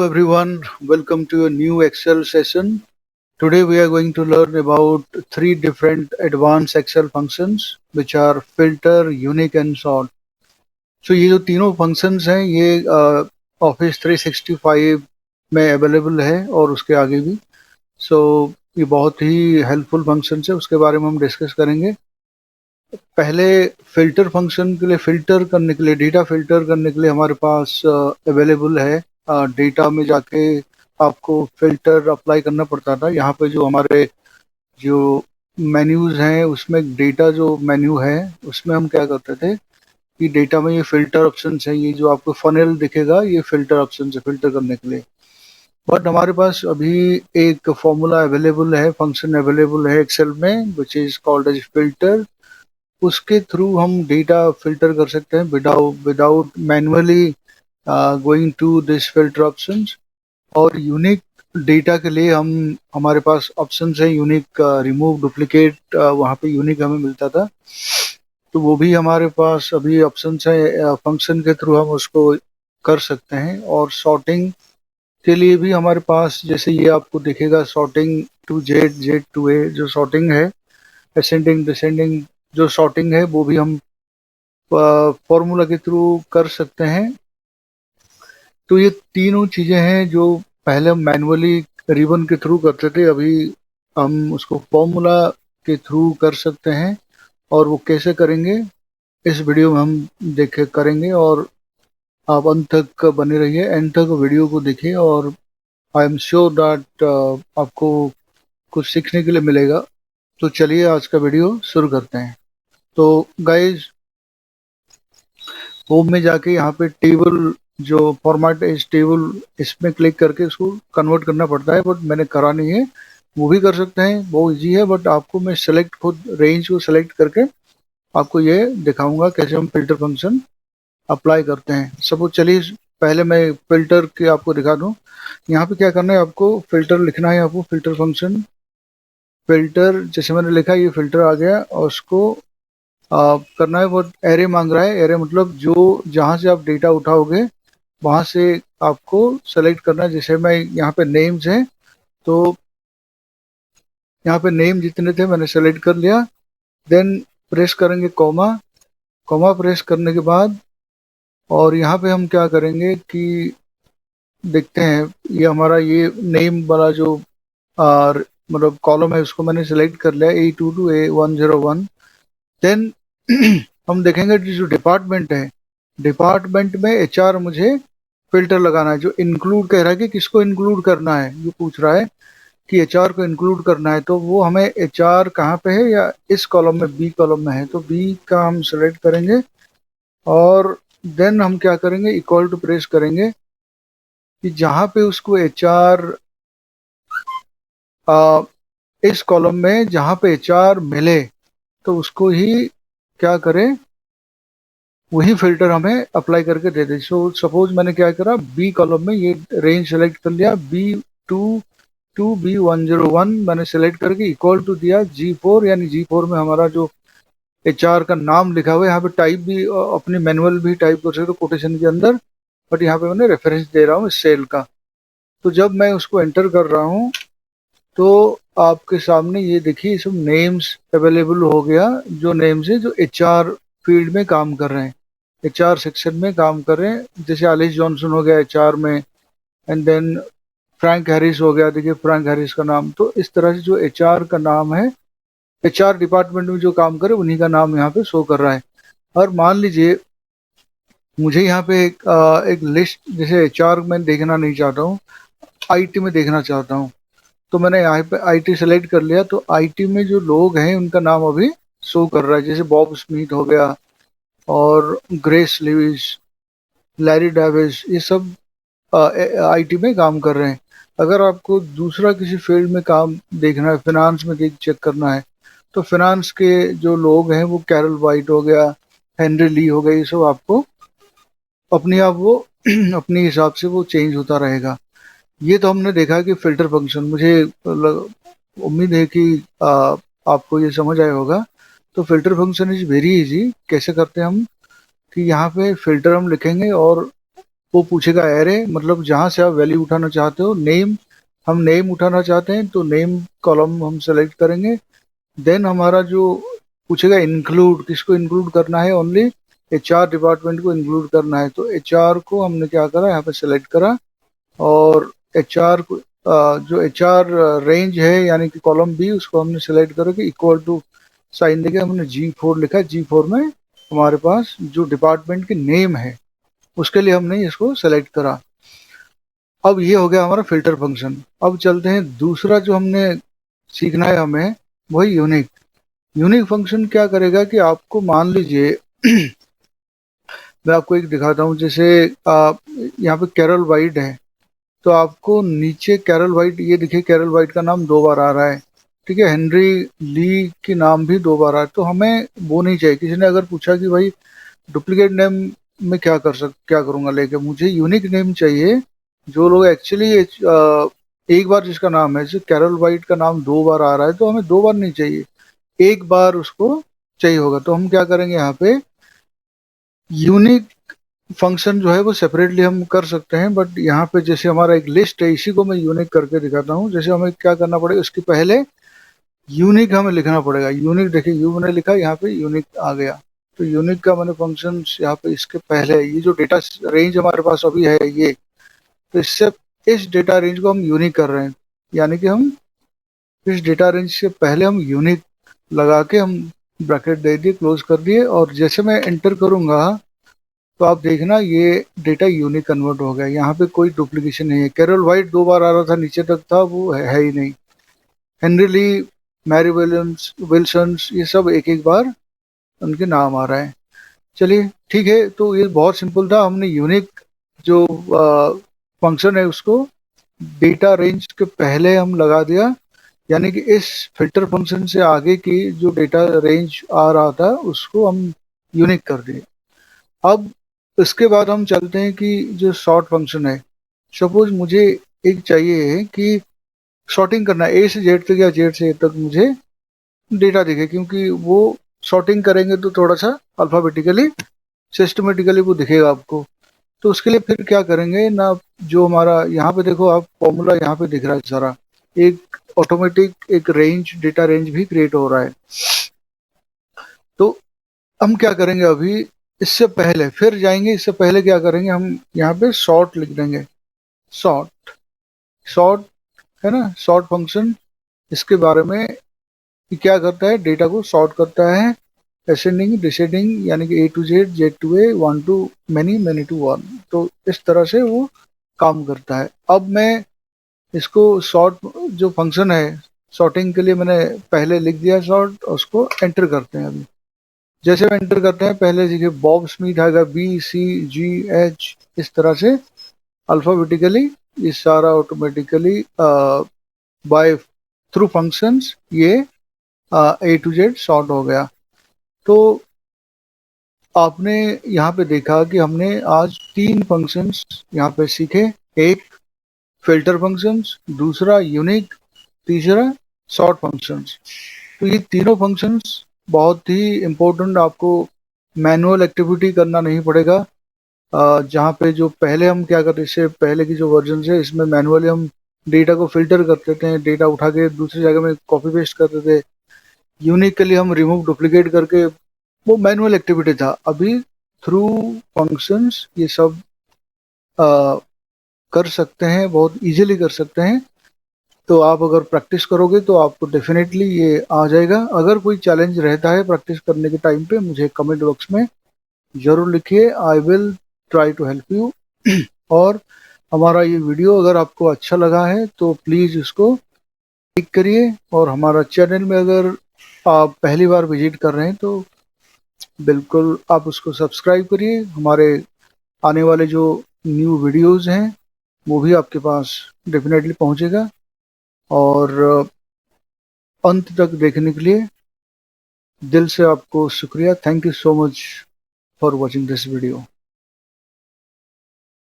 Hello everyone, welcome to a new Excel session. Today we are going to learn about three different advanced Excel functions which are filter, unique and sort. So ये जो तीनों functions हैं ये Office 365 में available है और उसके आगे भी. So ये बहुत ही हेल्पफुल फंक्शन है, उसके बारे में हम डिस्कस करेंगे. पहले फिल्टर फंक्शन के लिए फिल्टर करने के लिए डेटा फिल्टर करने के लिए हमारे पास अवेलेबल है. डेटा में जाके आपको फिल्टर अप्लाई करना पड़ता था. यहाँ पे जो हमारे जो मेन्यूज हैं उसमें डेटा जो मेन्यू है उसमें हम क्या करते थे कि डेटा में ये फिल्टर ऑप्शन है, ये जो आपको फनेल दिखेगा ये फिल्टर ऑप्शन है फिल्टर करने के लिए. बट हमारे पास अभी एक फॉर्मूला अवेलेबल है, फंक्शन अवेलेबल है एक्सेल में which is called as filter. उसके थ्रू हम डेटा फिल्टर कर सकते हैं without manually going to this filter options. और यूनिक डेटा के लिए हमारे पास ऑप्शंस है यूनिक रिमूव डुप्लीकेट, वहाँ पे यूनिक हमें मिलता था, तो वो भी हमारे पास अभी ऑप्शंस है. फंक्शन के थ्रू हम उसको कर सकते हैं. और सॉर्टिंग के लिए भी हमारे पास जैसे ये आपको दिखेगा sorting to Z, Z to A जो सॉर्टिंग है, असेंडिंग डिसेंडिंग जो सॉर्टिंग है वो भी हम फॉर्मूला के थ्रू कर सकते हैं. तो ये तीनों चीज़ें हैं जो पहले हम मैनुअली रिबन के थ्रू करते थे, अभी हम उसको फॉर्मूला के थ्रू कर सकते हैं. और वो कैसे करेंगे इस वीडियो में हम देखे करेंगे. और आप अंत तक बने रहिए, एंड तक वीडियो को देखिए और आई एम श्योर दैट आपको कुछ सीखने के लिए मिलेगा. तो चलिए आज का वीडियो शुरू करते हैं. तो गाइज होम में जाके यहाँ पे टेबल जो फॉर्मेट इस टेबल इसमें क्लिक करके इसको कन्वर्ट करना पड़ता है, बट मैंने करा नहीं है. वो भी कर सकते हैं, बहुत इजी है. बट आपको मैं सेलेक्ट खुद रेंज को सेलेक्ट करके आपको ये दिखाऊंगा कैसे हम फिल्टर फंक्शन अप्लाई करते हैं. सपोज चलिए पहले मैं फिल्टर के आपको दिखा दूं. यहाँ पे क्या करना है, आपको फिल्टर लिखना है. आपको फिल्टर फंक्शन फिल्टर जैसे मैंने लिखा ये फिल्टर आ गया और उसको करना है. वो एरे मांग रहा है. एरे मतलब जो जहाँ से आप डेटा उठाओगे वहाँ से आपको सेलेक्ट करना है. जैसे मैं यहाँ पे नेम्स हैं तो यहाँ पे नेम जितने थे मैंने सेलेक्ट कर लिया. देन प्रेस करेंगे कॉमा. कॉमा प्रेस करने के बाद और यहाँ पे हम क्या करेंगे कि देखते हैं ये हमारा ये नेम वाला जो मतलब कॉलम है उसको मैंने सेलेक्ट कर लिया A22 A101. देन हम देखेंगे कि जो डिपार्टमेंट है, डिपार्टमेंट में HR मुझे फिल्टर लगाना है. जो इंक्लूड कह रहा है कि किसको इंक्लूड करना है, ये पूछ रहा है कि HR को इंक्लूड करना है. तो वो हमें HR कहाँ पे है, या इस कॉलम में B कॉलम में है, तो B का हम सेलेक्ट करेंगे. और देन हम क्या करेंगे, इक्वल टू प्रेस करेंगे कि जहाँ पे उसको HR इस कॉलम में जहाँ पे HR मिले तो उसको ही क्या करें, वही फिल्टर हमें अप्लाई करके दे दे. सो सपोज मैंने क्या करा, बी कॉलम में ये रेंज सेलेक्ट कर लिया B2 to B101 मैंने सेलेक्ट करके इक्वल टू दिया G4. यानी G4 में हमारा जो HR का नाम लिखा हुआ है, यहाँ पे टाइप भी अपने मैनुअल भी टाइप कर सकते हो कोटेशन के अंदर, बट यहाँ पे मैंने रेफरेंस दे रहा हूँ सेल का. तो जब मैं उसको एंटर कर रहा हूँ तो आपके सामने ये देखिए सब नेम्स अवेलेबल हो गया. जो नेम्स है जो HR फील्ड में काम कर रहे हैं, HR सेक्शन में काम कर रहे हैं. जैसे एलिस जॉनसन हो गया HR में, एंड देन फ्रैंक हैरिस हो गया, देखिए फ्रैंक हैरिस का नाम. तो इस तरह से जो HR का नाम है, HR डिपार्टमेंट में जो काम करे उन्हीं का नाम यहाँ पे शो कर रहा है. और मान लीजिए मुझे यहाँ पे एक लिस्ट, जैसे HR में देखना नहीं चाहता हूँ, IT में देखना चाहता हूँ, तो मैंने यहाँ पे IT सेलेक्ट कर लिया. तो IT में जो लोग हैं उनका नाम अभी शो कर रहा है. जैसे बॉब स्मिथ हो गया और ग्रेस लिविस, लैरी डेविस, ये सब IT में काम कर रहे हैं. अगर आपको दूसरा किसी फील्ड में काम देखना है, फिनांस में चेक करना है, तो फिनांस के जो लोग हैं वो कैरल वाइट हो गया, हेनरी ली हो गया, ये सब आपको अपने आप वो अपने हिसाब से वो चेंज होता रहेगा. ये तो हमने देखा कि फिल्टर फंक्शन, मुझे उम्मीद है कि आपको ये समझ आया होगा. तो filter function is very easy. कैसे करते हैं हम कि यहाँ पे फिल्टर हम लिखेंगे और वो पूछेगा एरे, मतलब जहाँ से आप वैल्यू उठाना चाहते हो। नेम, हम नेम उठाना चाहते हैं तो नेम कॉलम हम सेलेक्ट करेंगे। देन हमारा जो पूछेगा इंक्लूड, किसको इंक्लूड करना है, ओनली एचआर डिपार्टमेंट को इंक्लूड करना है। तो एचआर को हमने क्या करा, यहाँ पे सेलेक्ट करा, और एचआर को जो एचआर रेंज है यानी कि कॉलम बी, उसको हमने सेलेक्ट करके इक्वल टू साइन देके हमने G4 लिखा। G4 में हमारे पास जो डिपार्टमेंट की नेम है उसके लिए हमने इसको सेलेक्ट करा। अब ये हो गया हमारा फिल्टर फंक्शन। अब चलते हैं दूसरा जो हमने सीखना है हमें, वही यूनिक। यूनिक फंक्शन क्या करेगा कि आपको मान लीजिए मैं आपको एक दिखाता हूँ, जैसे यहाँ पे कैरल वाइट है, तो आपको नीचे कैरल वाइट ये दिखे, कैरल वाइट का नाम 2 बार आ रहा है, ठीक है। हेनरी ली की नाम भी 2 बार आ रहा है, तो हमें वो नहीं चाहिए। किसी ने अगर पूछा कि भाई डुप्लीकेट नेम में क्या करूंगा लेके, मुझे यूनिक नेम चाहिए। जो लोग एक्चुअली एक बार जिसका नाम है, जैसे कैरल वाइट का नाम 2 बार आ रहा है, तो हमें 2 बार नहीं चाहिए, एक बार उसको चाहिए होगा। तो हम क्या करेंगे, यहाँ पे यूनिक फंक्शन जो है वो सेपरेटली हम कर सकते हैं, बट यहाँ पे जैसे हमारा एक लिस्ट है, इसी को मैं यूनिक करके दिखाता हूँ। जैसे हमें क्या करना पड़ेगा, उसके पहले यूनिक हमें लिखना पड़ेगा। यूनिक देखिए, यू मैंने लिखा, यहाँ पे यूनिक आ गया। तो यूनिक का मैंने फंक्शन यहाँ पे इसके पहले, ये जो डेटा रेंज हमारे पास अभी है ये, तो इससे इस डेटा रेंज को हम यूनिक कर रहे हैं, यानी कि हम इस डेटा रेंज से पहले हम यूनिक लगा के हम ब्रैकेट दे दिए, क्लोज कर दिए, और जैसे मैं एंटर करूंगा तो आप देखना ये डेटा यूनिक कन्वर्ट हो गया। यहाँ पे कोई डुप्लीकेशन नहीं है। कैरल वाइट 2 बार आ रहा था, नीचे तक था, वो है ही नहीं। हेनरी ली, मैरी विलियम्स, विल्सन्स, ये सब एक एक बार उनके नाम आ रहा है। चलिए ठीक है, तो ये बहुत सिंपल था। हमने यूनिक जो फंक्शन है उसको डेटा रेंज के पहले हम लगा दिया, यानी कि इस फिल्टर फंक्शन से आगे की जो डेटा रेंज आ रहा था उसको हम यूनिक कर दिए। अब इसके बाद हम चलते हैं कि जो सॉर्ट फंक्शन है, सपोज मुझे एक चाहिए कि सॉर्टिंग करना है, ए से जेड तक या जेड से ए तक मुझे डेटा दिखे, क्योंकि वो सॉर्टिंग करेंगे तो थोड़ा सा अल्फाबेटिकली सिस्टमेटिकली वो दिखेगा आपको। तो उसके लिए फिर क्या करेंगे ना, जो हमारा यहाँ पे देखो आप फॉर्मूला यहाँ पे दिख रहा है सारा, एक ऑटोमेटिक एक रेंज, डेटा रेंज भी क्रिएट हो रहा है। तो हम क्या करेंगे अभी, इससे पहले फिर जाएंगे, इससे पहले क्या करेंगे, हम यहाँ पे सॉर्ट लिख देंगे। सॉर्ट, सॉर्ट है ना, सॉर्ट फंक्शन, इसके बारे में कि क्या करता है, डेटा को सॉर्ट करता है, असेंडिंग डिसेंडिंग, यानी कि A to Z, Z to A, one to many, many to one. तो इस तरह से वो काम करता है। अब मैं इसको सॉर्ट जो फंक्शन है सॉर्टिंग के लिए मैंने पहले लिख दिया सॉर्ट, उसको एंटर करते हैं अभी। जैसे हम एंटर करते हैं, पहले देखिए बॉब स्मिथ आएगा, BCGH, इस तरह से अल्फाबेटिकली ये सारा ऑटोमेटिकली बाय थ्रू फंक्शंस ये ए टू जेड सॉर्ट हो गया। तो आपने यहाँ पे देखा कि हमने आज 3 फंक्शंस यहाँ पे सीखे। एक फिल्टर फंक्शंस, दूसरा यूनिक, तीसरा सॉर्ट फंक्शंस। तो ये तीनों फंक्शंस बहुत ही इम्पोर्टेंट, आपको मैनुअल एक्टिविटी करना नहीं पड़ेगा। जहाँ पे जो पहले हम क्या करते, इससे पहले की जो वर्जन है इसमें मैनुअली हम डेटा को फिल्टर करते थे, डेटा उठा के दूसरी जगह में कॉपी पेस्ट करते थे। यूनिक के लिए हम रिमूव डुप्लीकेट करके, वो मैनुअल एक्टिविटी था। अभी थ्रू फंक्शंस ये सब आ, कर सकते हैं, बहुत इजीली कर सकते हैं। तो आप अगर प्रैक्टिस करोगे तो आपको डेफिनेटली ये आ जाएगा। अगर कोई चैलेंज रहता है प्रैक्टिस करने के टाइम पे, मुझे कमेंट बॉक्स में जरूर लिखिए, I will try to help you. और हमारा ये वीडियो अगर आपको अच्छा लगा है तो प्लीज़ इसको लाइक करिए, और हमारा चैनल में अगर आप पहली बार विजिट कर रहे हैं तो बिल्कुल आप उसको सब्सक्राइब करिए। हमारे आने वाले जो न्यू वीडियोस हैं वो भी आपके पास डेफिनेटली पहुंचेगा। और अंत तक देखने के लिए दिल से आपको शुक्रिया। Thank you so much for watching this video.